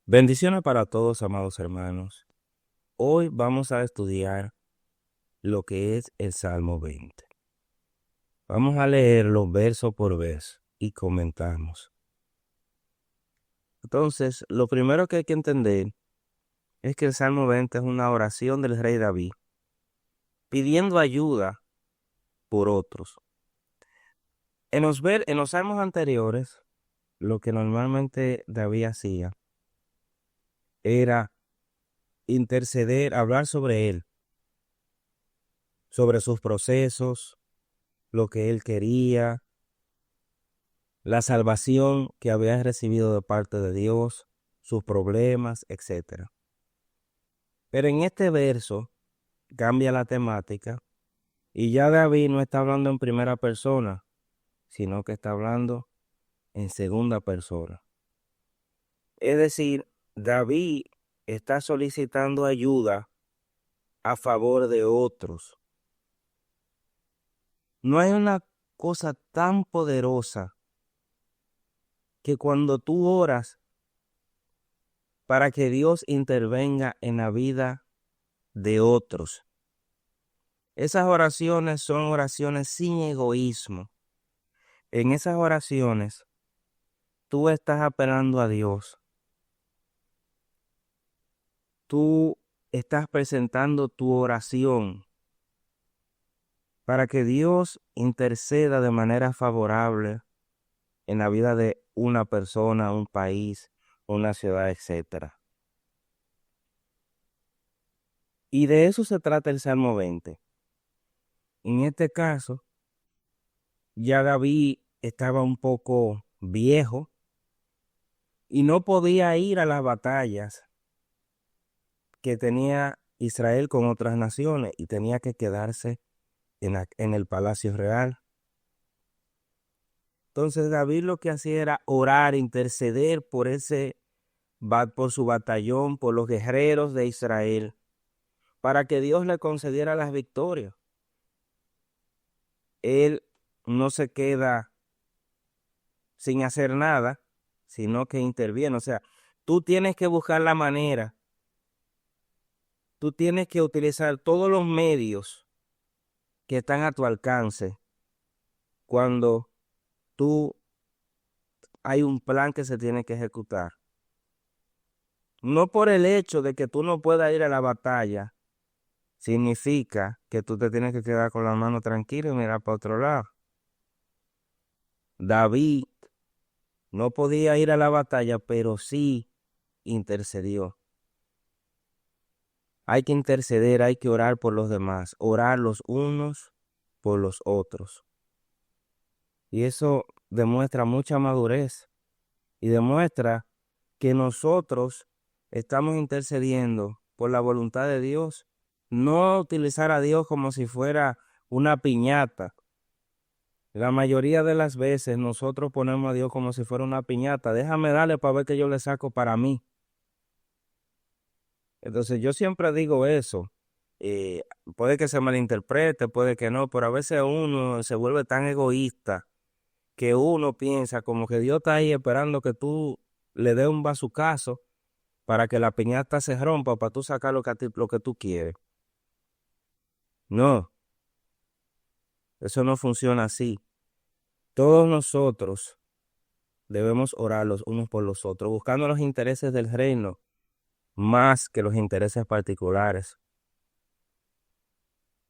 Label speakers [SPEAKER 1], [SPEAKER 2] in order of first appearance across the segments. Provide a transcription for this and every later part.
[SPEAKER 1] Bendiciones para todos, amados hermanos. Hoy vamos a estudiar lo que es el Salmo 20. Vamos a leerlo verso por verso y comentamos. Entonces, lo primero que hay que entender es que el Salmo 20 es una oración del rey David pidiendo ayuda por otros. En los salmos anteriores, lo que normalmente David hacía era interceder, hablar sobre él, sobre sus procesos, lo que él quería, la salvación que había recibido de parte de Dios, sus problemas, etc. Pero en este verso cambia la temática y ya David no está hablando en primera persona, sino que está hablando en segunda persona. Es decir, David está solicitando ayuda a favor de otros. No hay una cosa tan poderosa que cuando tú oras para que Dios intervenga en la vida de otros. Esas oraciones son oraciones sin egoísmo. En esas oraciones, tú estás apelando a Dios. Tú estás presentando tu oración para que Dios interceda de manera favorable en la vida de una persona, un país, una ciudad, etc. Y de eso se trata el Salmo 20. En este caso, ya David estaba un poco viejo y no podía ir a las batallas que tenía Israel con otras naciones y tenía que quedarse en el palacio real. Entonces David lo que hacía era orar, interceder por su batallón, por los guerreros de Israel, para que Dios le concediera las victorias. Él no se queda sin hacer nada, sino que interviene. O sea, tú tienes que buscar la manera, tú tienes que utilizar todos los medios que están a tu alcance cuando tú hay un plan que se tiene que ejecutar. No por el hecho de que tú no puedas ir a la batalla, significa que tú te tienes que quedar con la mano tranquila y mirar para otro lado. David no podía ir a la batalla, pero sí intercedió. Hay que interceder, hay que orar por los demás, orar los unos por los otros. Y eso demuestra mucha madurez y demuestra que nosotros estamos intercediendo por la voluntad de Dios, no utilizar a Dios como si fuera una piñata. La mayoría de las veces nosotros ponemos a Dios como si fuera una piñata. Déjame darle para ver qué yo le saco para mí. Entonces yo siempre digo eso. eh, Puede que se malinterprete, puede que no, pero a veces uno se vuelve tan egoísta que uno piensa como que Dios está ahí esperando que tú le des un bazucazo para que la piñata se rompa, para tú sacar lo que tú quieres. No, eso no funciona así. Todos nosotros debemos orar los unos por los otros, buscando los intereses del reino más que los intereses particulares.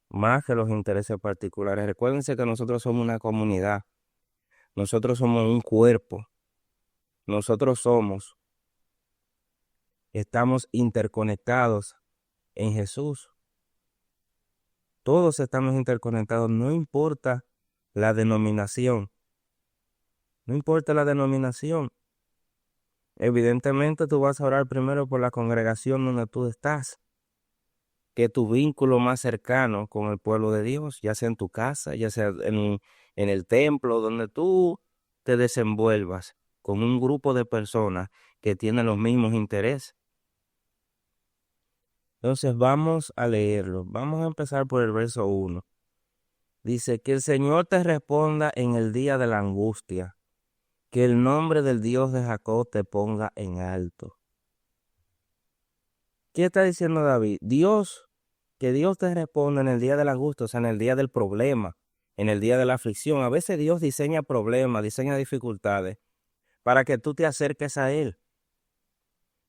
[SPEAKER 1] Más que los intereses particulares. Recuérdense que nosotros somos una comunidad, nosotros somos un cuerpo, nosotros estamos interconectados en Jesús. Todos estamos interconectados, no importa la denominación, no importa la denominación. Evidentemente tú vas a orar primero por la congregación donde tú estás, que tu vínculo más cercano con el pueblo de Dios, ya sea en tu casa, ya sea en el templo, donde tú te desenvuelvas con un grupo de personas que tienen los mismos intereses. Entonces vamos a leerlo. Vamos a empezar por el verso 1. Dice, que el Señor te responda en el día de la angustia, que el nombre del Dios de Jacob te ponga en alto. ¿Qué está diciendo David? Que Dios te responda en el día de la angustia, o sea, en el día del problema, en el día de la aflicción. A veces Dios diseña problemas, diseña dificultades para que tú te acerques a Él.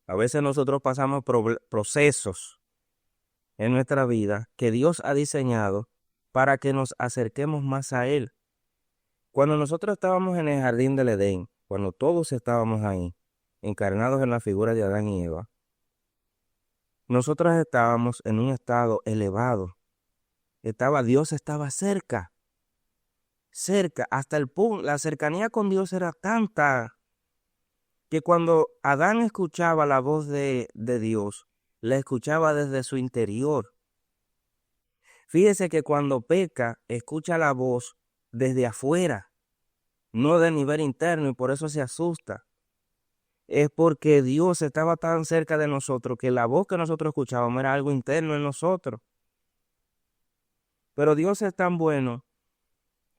[SPEAKER 1] A veces nosotros pasamos procesos en nuestra vida que Dios ha diseñado para que nos acerquemos más a Él. Cuando nosotros estábamos en el jardín del Edén, cuando todos estábamos ahí, encarnados en la figura de Adán y Eva, nosotros estábamos en un estado elevado. Dios estaba cerca, cerca, hasta el punto, la cercanía con Dios era tanta que cuando Adán escuchaba la voz de Dios, la escuchaba desde su interior. Fíjese que cuando peca, escucha la voz desde afuera, no de nivel interno, y por eso se asusta. Es porque Dios estaba tan cerca de nosotros que la voz que nosotros escuchábamos era algo interno en nosotros. Pero Dios es tan bueno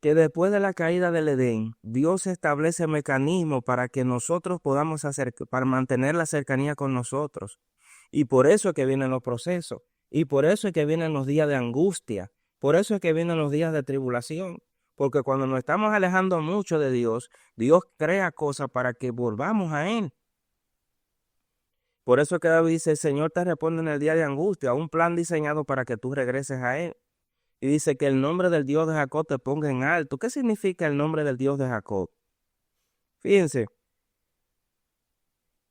[SPEAKER 1] que después de la caída del Edén, Dios establece mecanismos para que nosotros podamos para mantener la cercanía con nosotros. Y por eso es que vienen los procesos. Y por eso es que vienen los días de angustia. Por eso es que vienen los días de tribulación. Porque cuando nos estamos alejando mucho de Dios, Dios crea cosas para que volvamos a Él. Por eso es que David dice, el Señor te responde en el día de angustia, un plan diseñado para que tú regreses a Él. Y dice que el nombre del Dios de Jacob te ponga en alto. ¿Qué significa el nombre del Dios de Jacob? Fíjense,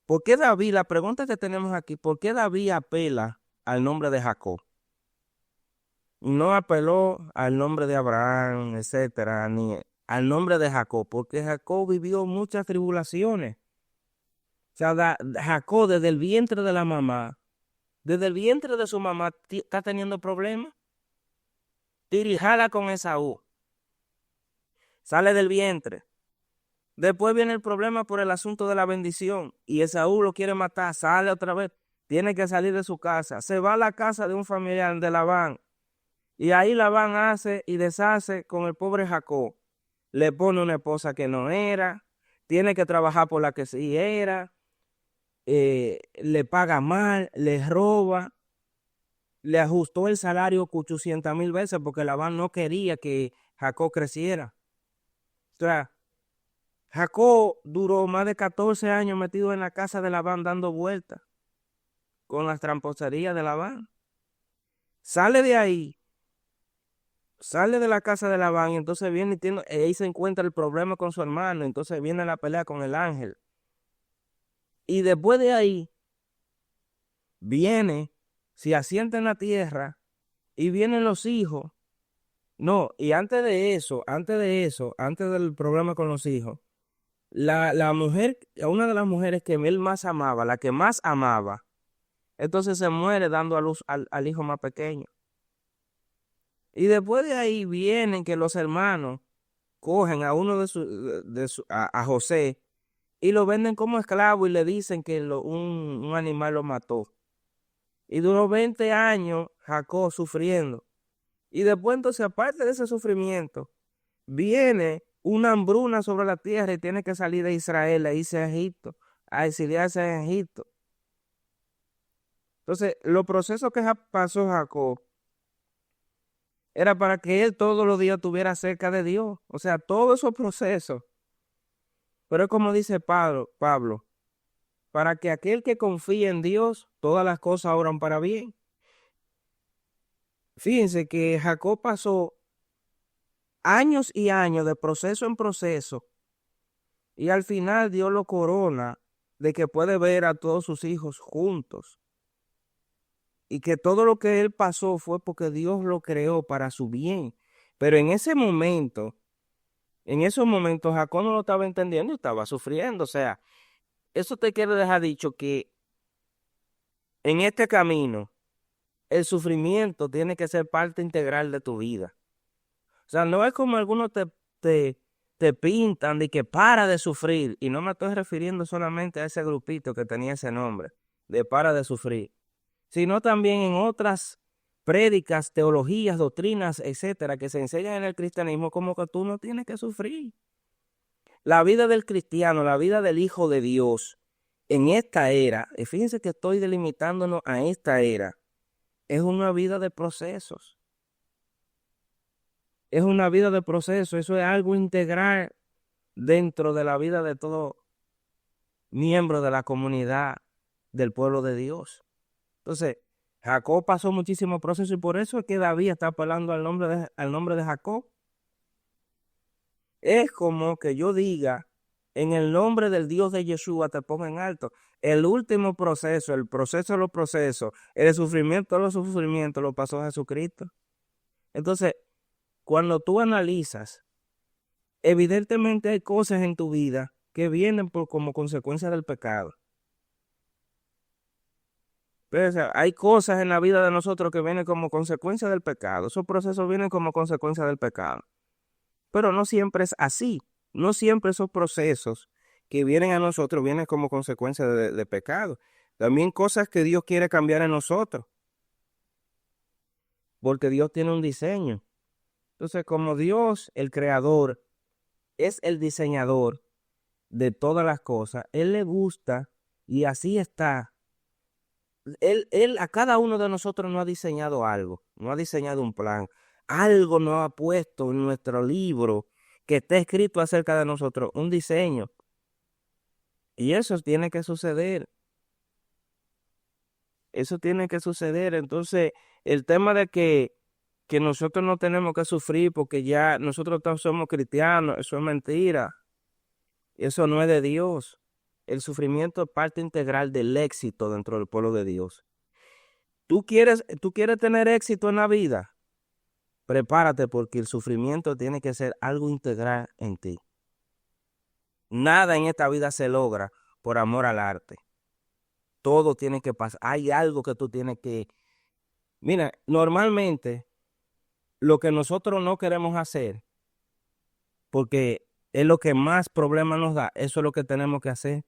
[SPEAKER 1] ¿por qué David, la pregunta que tenemos aquí, ¿por qué David apela al nombre de Jacob? No apeló al nombre de Abraham, etcétera, ni al nombre de Jacob, porque Jacob vivió muchas tribulaciones. O sea, Jacob desde el vientre de la mamá, desde el vientre de su mamá, está teniendo problemas. Tirijala con Esaú. Sale del vientre. Después viene el problema por el asunto de la bendición. Y Esaú lo quiere matar. Sale otra vez. Tiene que salir de su casa. Se va a la casa de un familiar de Labán. Y ahí Labán hace y deshace con el pobre Jacob. Le pone una esposa que no era. Tiene que trabajar por la que sí era. Le paga mal. Le roba. Le ajustó el salario 800,000 veces porque Labán no quería que Jacob creciera. O sea, Jacob duró más de 14 años metido en la casa de Labán dando vueltas con las tramposerías de Labán. Sale de ahí, sale de la casa de Labán y entonces viene y ahí se encuentra el problema con su hermano. Entonces viene la pelea con el ángel. Y después de ahí, viene, se asienta en la tierra y vienen los hijos. No, y antes antes del problema con los hijos, la mujer, una de las mujeres que él más amaba, la que más amaba, entonces se muere dando a luz al hijo más pequeño. Y después de ahí vienen que los hermanos cogen a uno a José y lo venden como esclavo y le dicen que un animal lo mató. Y duró 20 años Jacob sufriendo. Y después entonces, aparte de ese sufrimiento, viene una hambruna sobre la tierra y tiene que salir de Israel e irse a Egipto, a exiliarse en Egipto. Entonces, los procesos que pasó Jacob era para que él todos los días estuviera cerca de Dios. O sea, todos esos procesos. Pero es como dice Pablo, para que aquel que confíe en Dios, todas las cosas obran para bien. Fíjense que Jacob pasó años y años de proceso en proceso y al final Dios lo corona de que puede ver a todos sus hijos juntos. Y que todo lo que él pasó fue porque Dios lo creó para su bien. Pero en esos momentos Jacob no lo estaba entendiendo y estaba sufriendo. O sea, eso te quiere dejar dicho que en este camino el sufrimiento tiene que ser parte integral de tu vida. O sea, no es como algunos te pintan de que para de sufrir. Y no me estoy refiriendo solamente a ese grupito que tenía ese nombre, de para de sufrir, sino también en otras prédicas, teologías, doctrinas, etcétera, que se enseñan en el cristianismo como que tú no tienes que sufrir. La vida del cristiano, la vida del Hijo de Dios, en esta era, y fíjense que estoy delimitándonos a esta era, es una vida de procesos. Es una vida de procesos, eso es algo integral dentro de la vida de todo miembro de la comunidad del pueblo de Dios. Entonces, Jacob pasó muchísimos procesos y por eso es que David está apelando al nombre de Jacob. Es como que yo diga, en el nombre del Dios de Yeshua te pongo en alto. El último proceso, el proceso de los procesos, el sufrimiento de los sufrimientos lo pasó Jesucristo. Entonces, cuando tú analizas, evidentemente hay cosas en tu vida que vienen como consecuencia del pecado. Pero, o sea, hay cosas en la vida de nosotros que vienen como consecuencia del pecado. Esos procesos vienen como consecuencia del pecado. Pero no siempre es así. No siempre esos procesos que vienen a nosotros vienen como consecuencia de pecado. También cosas que Dios quiere cambiar en nosotros. Porque Dios tiene un diseño. Entonces, como Dios, el creador, es el diseñador de todas las cosas, Él le gusta y así está. Él a cada uno de nosotros no ha diseñado algo, no ha diseñado un plan, algo nos ha puesto en nuestro libro que está escrito acerca de nosotros, un diseño. Y eso tiene que suceder, eso tiene que suceder. Entonces, el tema de que nosotros no tenemos que sufrir porque ya nosotros todos somos cristianos, eso es mentira, eso no es de Dios. El sufrimiento es parte integral del éxito dentro del pueblo de Dios. ¿Tú quieres tener éxito en la vida? Prepárate porque el sufrimiento tiene que ser algo integral en ti. Nada en esta vida se logra por amor al arte. Todo tiene que pasar. Hay algo que tú tienes que... Mira, normalmente lo que nosotros no queremos hacer, porque es lo que más problemas nos da, eso es lo que tenemos que hacer,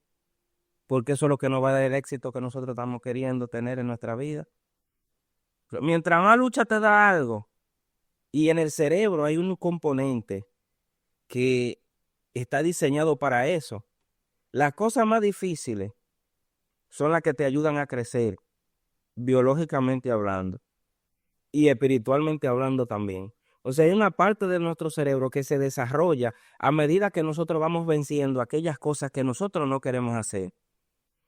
[SPEAKER 1] porque eso es lo que nos va a dar el éxito que nosotros estamos queriendo tener en nuestra vida. Mientras más lucha te da algo, y en el cerebro hay un componente que está diseñado para eso. Las cosas más difíciles son las que te ayudan a crecer, biológicamente hablando y espiritualmente hablando también. O sea, hay una parte de nuestro cerebro que se desarrolla a medida que nosotros vamos venciendo aquellas cosas que nosotros no queremos hacer.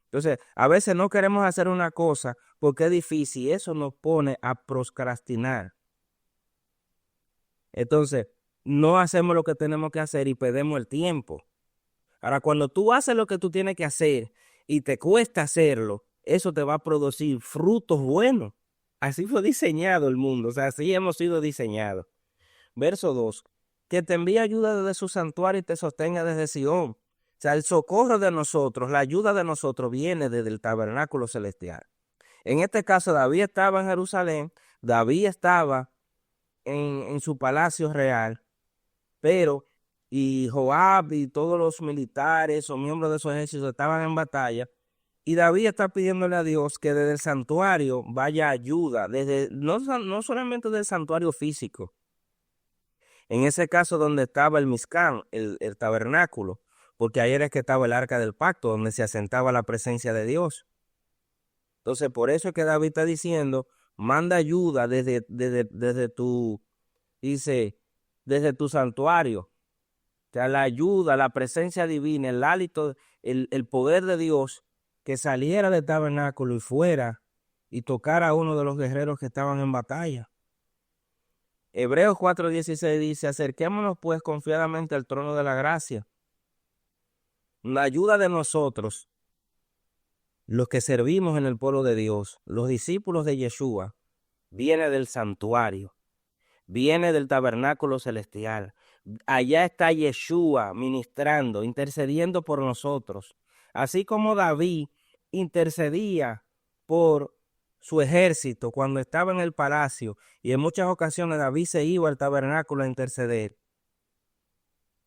[SPEAKER 1] Entonces, a veces no queremos hacer una cosa porque es difícil y eso nos pone a procrastinar. Entonces, no hacemos lo que tenemos que hacer y perdemos el tiempo. Ahora, cuando tú haces lo que tú tienes que hacer y te cuesta hacerlo, eso te va a producir frutos buenos. Así fue diseñado el mundo, o sea, así hemos sido diseñados. Verso 2, que te envíe ayuda desde su santuario y te sostenga desde Sión. O sea, el socorro de nosotros, la ayuda de nosotros viene desde el tabernáculo celestial. En este caso, David estaba en Jerusalén, David estaba en su palacio real, pero y Joab y todos los militares o miembros de su ejército estaban en batalla. Y David está pidiéndole a Dios que desde el santuario vaya ayuda, desde, no solamente del santuario físico, en ese caso donde estaba el Mizcán, el tabernáculo, porque ahí era que estaba el arca del pacto, donde se asentaba la presencia de Dios. Entonces, por eso es que David está diciendo, manda ayuda desde tu, dice, desde tu santuario. O sea, la ayuda, la presencia divina, el hálito, el poder de Dios que saliera del tabernáculo y fuera y tocara a uno de los guerreros que estaban en batalla. Hebreos 4:16 dice, acerquémonos pues confiadamente al trono de la gracia. La ayuda de nosotros, los que servimos en el pueblo de Dios, los discípulos de Yeshua, viene del santuario, viene del tabernáculo celestial. Allá está Yeshua ministrando, intercediendo por nosotros. Así como David intercedía por su ejército cuando estaba en el palacio y en muchas ocasiones David se iba al tabernáculo a interceder.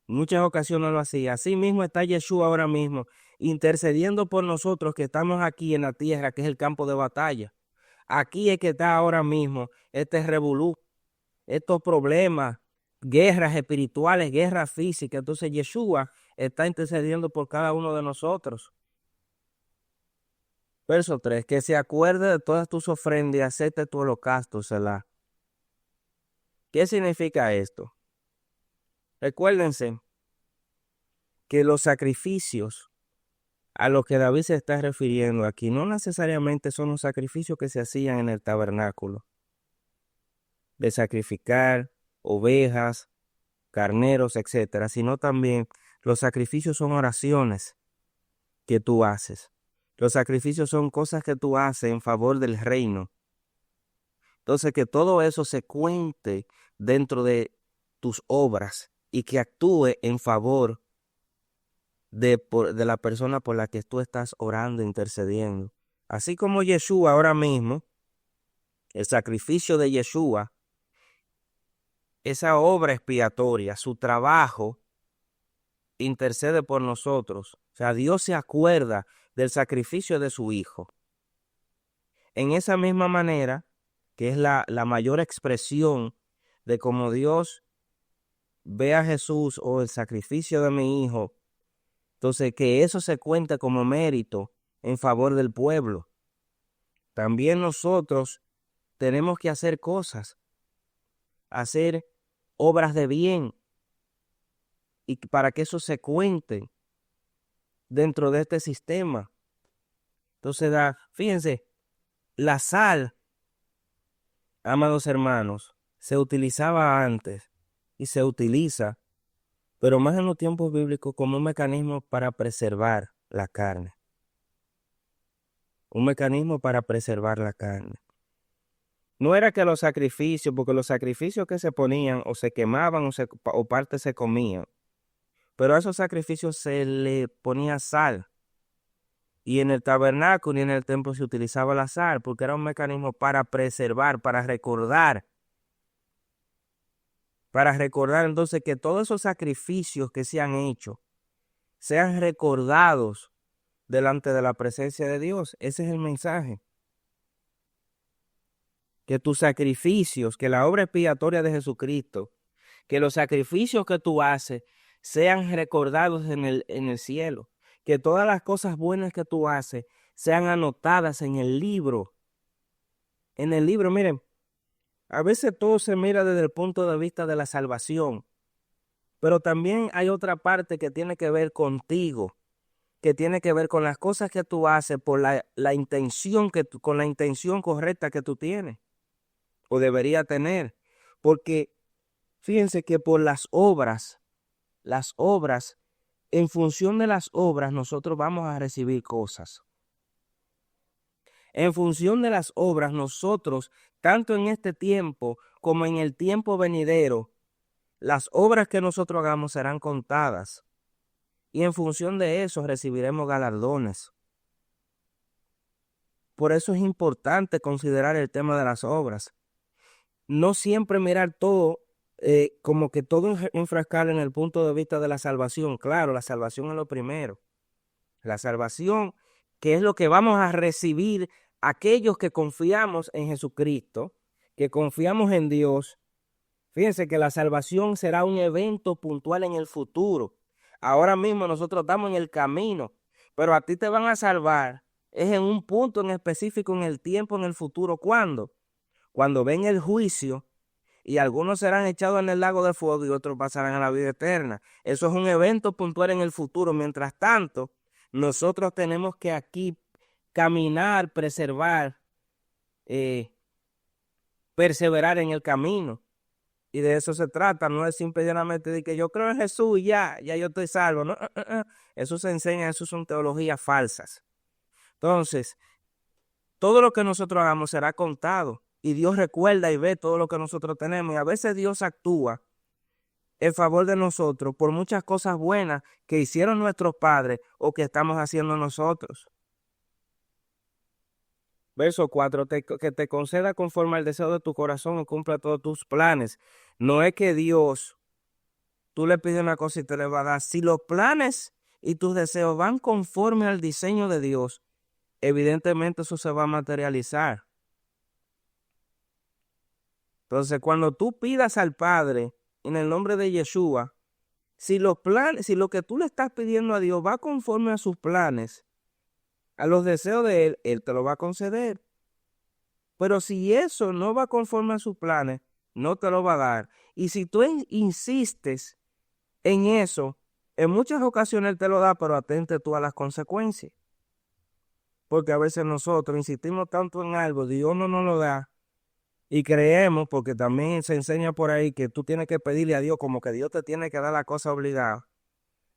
[SPEAKER 1] En muchas ocasiones lo hacía. Así mismo está Yeshua ahora mismo intercediendo por nosotros que estamos aquí en la tierra, que es el campo de batalla. Aquí es que está ahora mismo este revolú, estos problemas, guerras espirituales, guerras físicas. Entonces Yeshua está intercediendo por cada uno de nosotros. Verso 3, que se acuerde de todas tus ofrendas y acepte tu holocausto, Selah. ¿Qué significa esto? Recuérdense que los sacrificios a los que David se está refiriendo aquí no necesariamente son los sacrificios que se hacían en el tabernáculo, de sacrificar ovejas, carneros, etcétera, sino también los sacrificios son oraciones que tú haces. Los sacrificios son cosas que tú haces en favor del reino. Entonces, que todo eso se cuente dentro de tus obras y que actúe en favor de la persona por la que tú estás orando, intercediendo. Así como Yeshua ahora mismo, el sacrificio de Yeshua, esa obra expiatoria, su trabajo, intercede por nosotros. O sea, Dios se acuerda del sacrificio de su Hijo. En esa misma manera, que es la mayor expresión de cómo Dios ve a Jesús o el sacrificio de mi Hijo, entonces que eso se cuente como mérito en favor del pueblo. También nosotros tenemos que hacer cosas, hacer obras de bien, y para que eso se cuente dentro de este sistema. Entonces, fíjense, la sal, amados hermanos, se utilizaba antes y se utiliza, pero más en los tiempos bíblicos, como un mecanismo para preservar la carne. Un mecanismo para preservar la carne. No era que los sacrificios, porque los sacrificios que se ponían o se quemaban o parte se comían, pero a esos sacrificios se le ponía sal. Y en el tabernáculo y en el templo se utilizaba la sal, porque era un mecanismo para preservar, para recordar. Para recordar entonces que todos esos sacrificios que se han hecho sean recordados delante de la presencia de Dios. Ese es el mensaje. Que tus sacrificios, que la obra expiatoria de Jesucristo, que los sacrificios que tú haces sean recordados en el cielo. Que todas las cosas buenas que tú haces sean anotadas en el libro. En el libro, miren, a veces todo se mira desde el punto de vista de la salvación, pero también hay otra parte que tiene que ver contigo, que tiene que ver con las cosas que tú haces por la intención con la intención correcta que tú tienes o debería tener. Porque fíjense que por las obras, en función de las obras, nosotros vamos a recibir cosas. En función de las obras, nosotros, tanto en este tiempo como en el tiempo venidero, las obras que nosotros hagamos serán contadas. Y en función de eso recibiremos galardones. Por eso es importante considerar el tema de las obras. No siempre mirar todo, como que todo enfrascar en el punto de vista de la salvación. Claro, la salvación es lo primero. La salvación, que es lo que vamos a recibir aquellos que confiamos en Jesucristo, que confiamos en Dios. Fíjense que la salvación será un evento puntual en el futuro. Ahora mismo nosotros estamos en el camino, pero a ti te van a salvar. Es en un punto en específico, en el tiempo, en el futuro. ¿Cuándo? Cuando ven el juicio y algunos serán echados en el lago de fuego y otros pasarán a la vida eterna. Eso es un evento puntual en el futuro. Mientras tanto, nosotros tenemos que aquí caminar, preservar, perseverar en el camino. Y de eso se trata, no es simplemente de que yo creo en Jesús y ya yo estoy salvo. No, eso se enseña, eso son teologías falsas. Entonces, todo lo que nosotros hagamos será contado y Dios recuerda y ve todo lo que nosotros tenemos. Y a veces Dios actúa en favor de nosotros por muchas cosas buenas que hicieron nuestros padres o que estamos haciendo nosotros. Verso 4, que te conceda conforme al deseo de tu corazón y cumpla todos tus planes. No es que Dios, tú le pides una cosa y te le va a dar. Si los planes y tus deseos van conforme al diseño de Dios, evidentemente eso se va a materializar. Entonces, cuando tú pidas al Padre en el nombre de Yeshua, si los planes, si lo que tú le estás pidiendo a Dios va conforme a sus planes, a los deseos de Él, Él te lo va a conceder. Pero si eso no va conforme a sus planes, no te lo va a dar. Y si tú insistes en eso, en muchas ocasiones Él te lo da, pero atente tú a las consecuencias. Porque a veces nosotros insistimos tanto en algo, Dios no nos lo da, y creemos, porque también se enseña por ahí que tú tienes que pedirle a Dios como que Dios te tiene que dar la cosa obligada.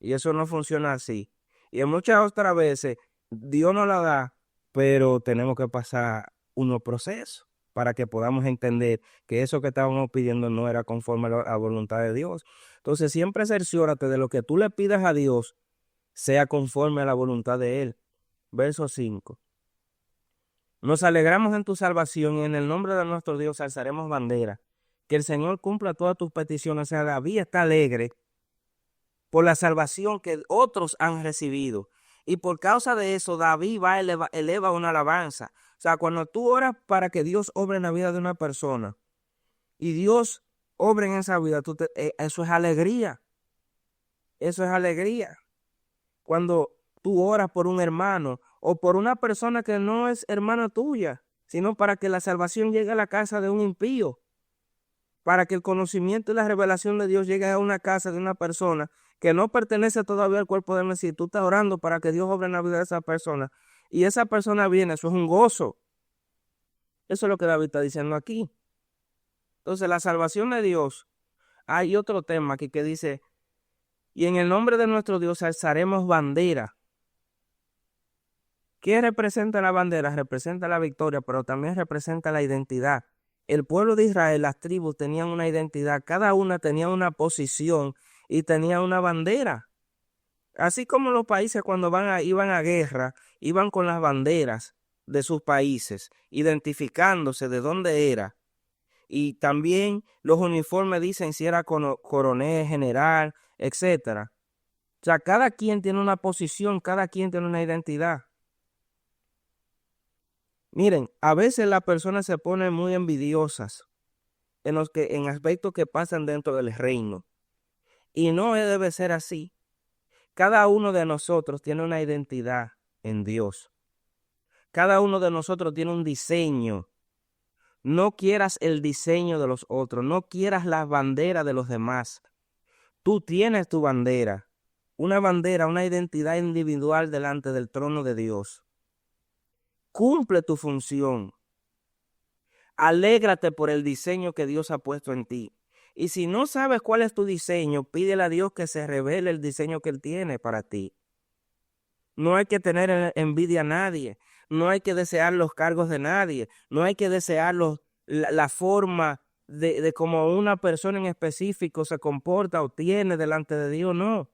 [SPEAKER 1] Y eso no funciona así. Y en muchas otras veces Dios nos la da, pero tenemos que pasar unos procesos para que podamos entender que eso que estábamos pidiendo no era conforme a la voluntad de Dios. Entonces siempre cerciórate de lo que tú le pidas a Dios sea conforme a la voluntad de Él. Verso 5. Nos alegramos en tu salvación y en el nombre de nuestro Dios alzaremos bandera. Que el Señor cumpla todas tus peticiones. O sea, David está alegre por la salvación que otros han recibido. Y por causa de eso, David eleva una alabanza. O sea, cuando tú oras para que Dios obre en la vida de una persona y Dios obre en esa vida, eso es alegría. Eso es alegría. Cuando tú oras por un hermano o por una persona que no es hermana tuya, sino para que la salvación llegue a la casa de un impío, para que el conocimiento y la revelación de Dios llegue a una casa de una persona que no pertenece todavía al cuerpo del Mesías. Tú estás orando para que Dios obre en la vida de esa persona y esa persona viene, eso es un gozo. Eso es lo que David está diciendo aquí. Entonces, la salvación de Dios, hay otro tema aquí que dice, y en el nombre de nuestro Dios alzaremos bandera. ¿Qué representa la bandera? Representa la victoria, pero también representa la identidad. El pueblo de Israel, las tribus tenían una identidad, cada una tenía una posición y tenía una bandera. Así como los países cuando iban a guerra, iban con las banderas de sus países, identificándose de dónde era. Y también los uniformes dicen si era coronel, general, etcétera. O sea, cada quien tiene una posición, cada quien tiene una identidad. Miren, a veces las personas se ponen muy envidiosas en aspectos que pasan dentro del reino. Y no debe ser así. Cada uno de nosotros tiene una identidad en Dios. Cada uno de nosotros tiene un diseño. No quieras el diseño de los otros, no quieras la bandera de los demás. Tú tienes tu bandera, una identidad individual delante del trono de Dios. Cumple tu función. Alégrate por el diseño que Dios ha puesto en ti. Y si no sabes cuál es tu diseño, pídele a Dios que se revele el diseño que Él tiene para ti. No hay que tener envidia a nadie. No hay que desear los cargos de nadie. No hay que desear la forma de cómo una persona en específico se comporta o tiene delante de Dios. No.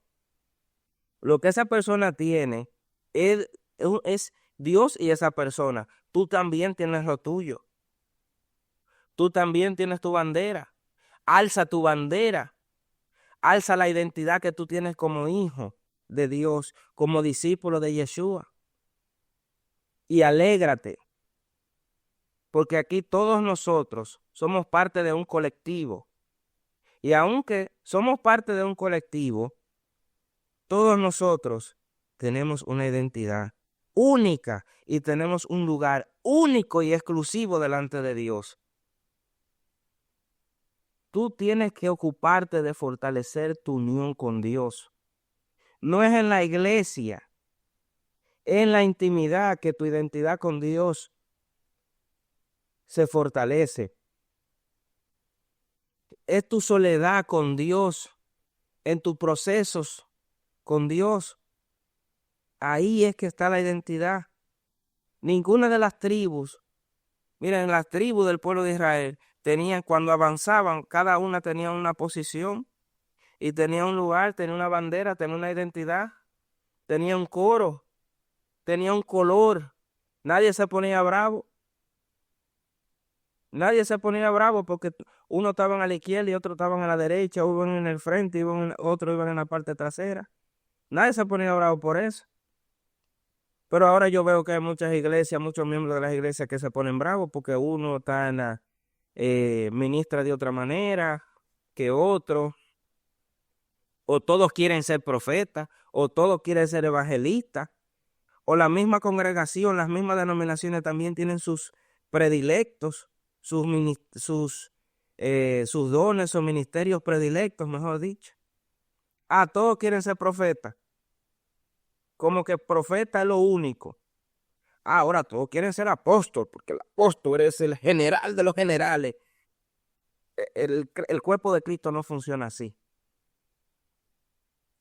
[SPEAKER 1] Lo que esa persona tiene es Dios y esa persona. Tú también tienes lo tuyo. Tú también tienes tu bandera. Alza tu bandera. Alza la identidad que tú tienes como hijo de Dios, como discípulo de Yeshua. Y alégrate, porque aquí todos nosotros somos parte de un colectivo. Y aunque somos parte de un colectivo, todos nosotros tenemos una identidad única y tenemos un lugar único y exclusivo delante de Dios. Tú tienes que ocuparte de fortalecer tu unión con Dios. No es en la iglesia, es en la intimidad que tu identidad con Dios se fortalece. Es tu soledad con Dios, en tus procesos con Dios. Ahí es que está la identidad. Ninguna de las tribus, miren, las tribus del pueblo de Israel tenían, cuando avanzaban, cada una tenía una posición y tenía un lugar, tenía una bandera, tenía una identidad, tenía un coro, tenía un color. Nadie se ponía bravo. Nadie se ponía bravo porque uno estaban a la izquierda y otros estaban a la derecha, uno en el frente y otros iban en la parte trasera. Nadie se ponía bravo por eso. Pero ahora yo veo que hay muchas iglesias, muchos miembros de las iglesias que se ponen bravos porque uno está en la ministra de otra manera que otro, o todos quieren ser profetas, o todos quieren ser evangelistas, o la misma congregación, las mismas denominaciones también tienen sus predilectos, sus dones o ministerios predilectos, mejor dicho. Todos quieren ser profetas, como que profeta es lo único. Ahora todos quieren ser apóstol, porque el apóstol es el general de los generales. El cuerpo de Cristo no funciona así.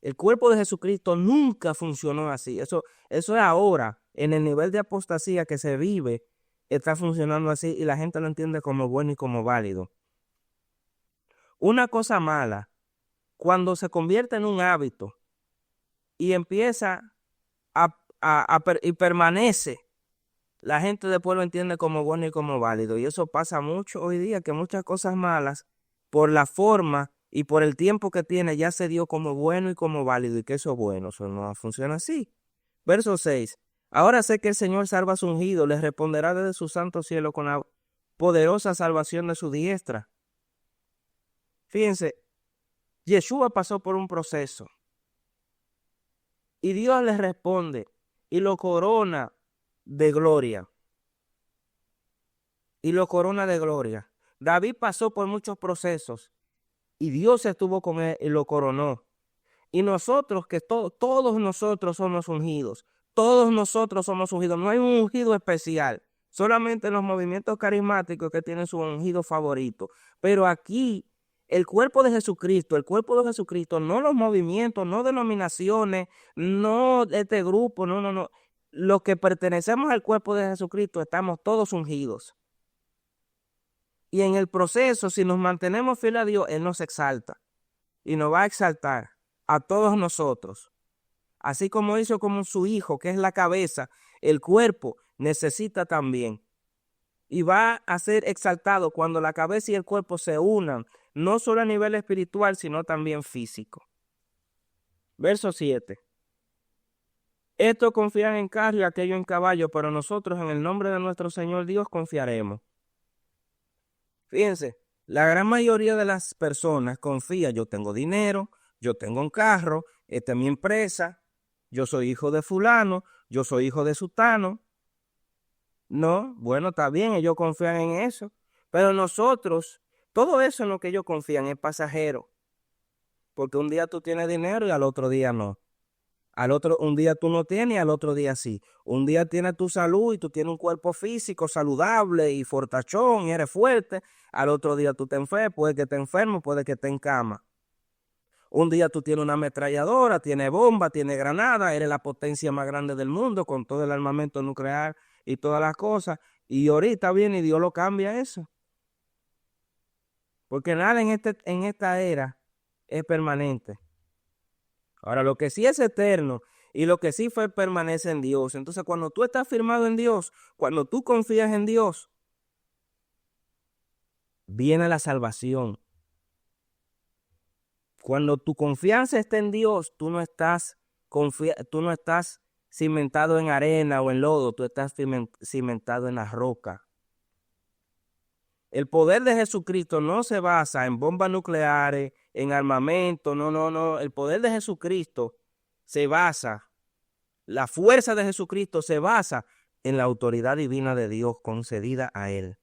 [SPEAKER 1] El cuerpo de Jesucristo nunca funcionó así. Eso es ahora, en el nivel de apostasía que se vive, está funcionando así y la gente lo entiende como bueno y como válido. Una cosa mala, cuando se convierte en un hábito y empieza y permanece, la gente después lo entiende como bueno y como válido. Y eso pasa mucho hoy día, que muchas cosas malas, por la forma y por el tiempo que tiene, ya se dio como bueno y como válido, y que eso es bueno. Eso no funciona así. Verso 6. Ahora sé que el Señor salva a su ungido, les responderá desde su santo cielo con la poderosa salvación de su diestra. Fíjense, Yeshua pasó por un proceso y Dios les responde y lo corona de gloria. Y lo corona de gloria. David pasó por muchos procesos y Dios estuvo con él y lo coronó. Y nosotros, que todos nosotros somos ungidos, todos nosotros somos ungidos. No hay un ungido especial, solamente los movimientos carismáticos que tienen su ungido favorito. Pero aquí, el cuerpo de Jesucristo, no los movimientos, no denominaciones, no este grupo, no. Los que pertenecemos al cuerpo de Jesucristo estamos todos ungidos. Y en el proceso, si nos mantenemos fieles a Dios, Él nos exalta y nos va a exaltar a todos nosotros. Así como hizo con su Hijo, que es la cabeza, el cuerpo necesita también. Y va a ser exaltado cuando la cabeza y el cuerpo se unan, no solo a nivel espiritual, sino también físico. Verso 7. Estos confían en carro y aquello en caballo, pero nosotros en el nombre de nuestro Señor Dios confiaremos. Fíjense, la gran mayoría de las personas confía, yo tengo dinero, yo tengo un carro, esta es mi empresa, yo soy hijo de fulano, yo soy hijo de sutano. No, bueno, está bien, ellos confían en eso, pero nosotros, todo eso en lo que ellos confían es pasajero, porque un día tú tienes dinero y al otro día no. Un día tú no tienes y al otro día sí. Un día tienes tu salud y tú tienes un cuerpo físico saludable y fortachón y eres fuerte. Al otro día tú te enfermas, puede que estés enfermo, puede que estés en cama. Un día tú tienes una ametralladora, tienes bomba, tienes granada, eres la potencia más grande del mundo con todo el armamento nuclear y todas las cosas. Y ahorita viene y Dios lo cambia eso. Porque nada en esta era es permanente. Ahora, lo que sí es eterno y lo que sí fue permanece en Dios. Entonces, cuando tú estás firmado en Dios, cuando tú confías en Dios, viene la salvación. Cuando tu confianza está en Dios, tú no estás cimentado en arena o en lodo, tú estás cimentado en la roca. El poder de Jesucristo no se basa en bombas nucleares, en armamento, no. El poder de Jesucristo la fuerza de Jesucristo se basa en la autoridad divina de Dios concedida a Él.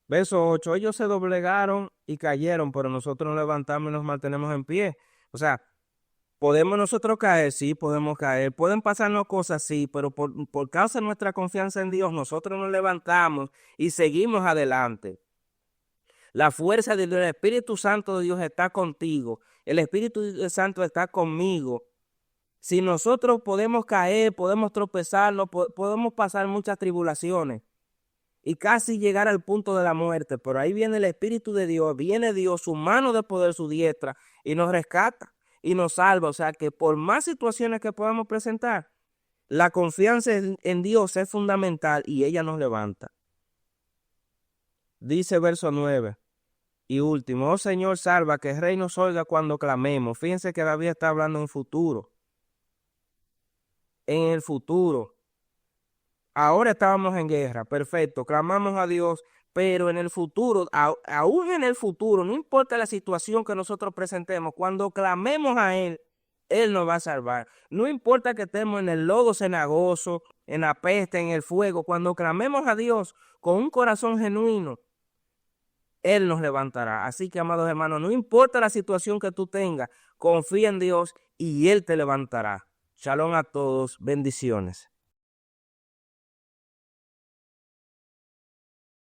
[SPEAKER 1] Verso 8, ellos se doblegaron y cayeron, pero nosotros nos levantamos y nos mantenemos en pie. O sea, ¿podemos nosotros caer? Sí, podemos caer. Pueden pasarnos cosas, sí, pero por causa de nuestra confianza en Dios, nosotros nos levantamos y seguimos adelante. La fuerza del Espíritu Santo de Dios está contigo. El Espíritu Santo está conmigo. Si nosotros podemos caer, podemos tropezarnos, podemos pasar muchas tribulaciones y casi llegar al punto de la muerte, pero ahí viene el Espíritu de Dios, viene Dios, su mano de poder, su diestra, y nos rescata y nos salva. O sea que por más situaciones que podamos presentar, la confianza en Dios es fundamental y ella nos levanta. Dice verso 9 y último, oh Señor, salva, que el Rey nos oiga cuando clamemos. Fíjense que David está hablando en futuro. En el futuro. Ahora estábamos en guerra, perfecto, clamamos a Dios, pero en el futuro, aún en el futuro, no importa la situación que nosotros presentemos, cuando clamemos a Él, Él nos va a salvar. No importa que estemos en el lodo cenagoso, en la peste, en el fuego, cuando clamemos a Dios con un corazón genuino, Él nos levantará. Así que, amados hermanos, no importa la situación que tú tengas, confía en Dios y Él te levantará. Shalom a todos, bendiciones.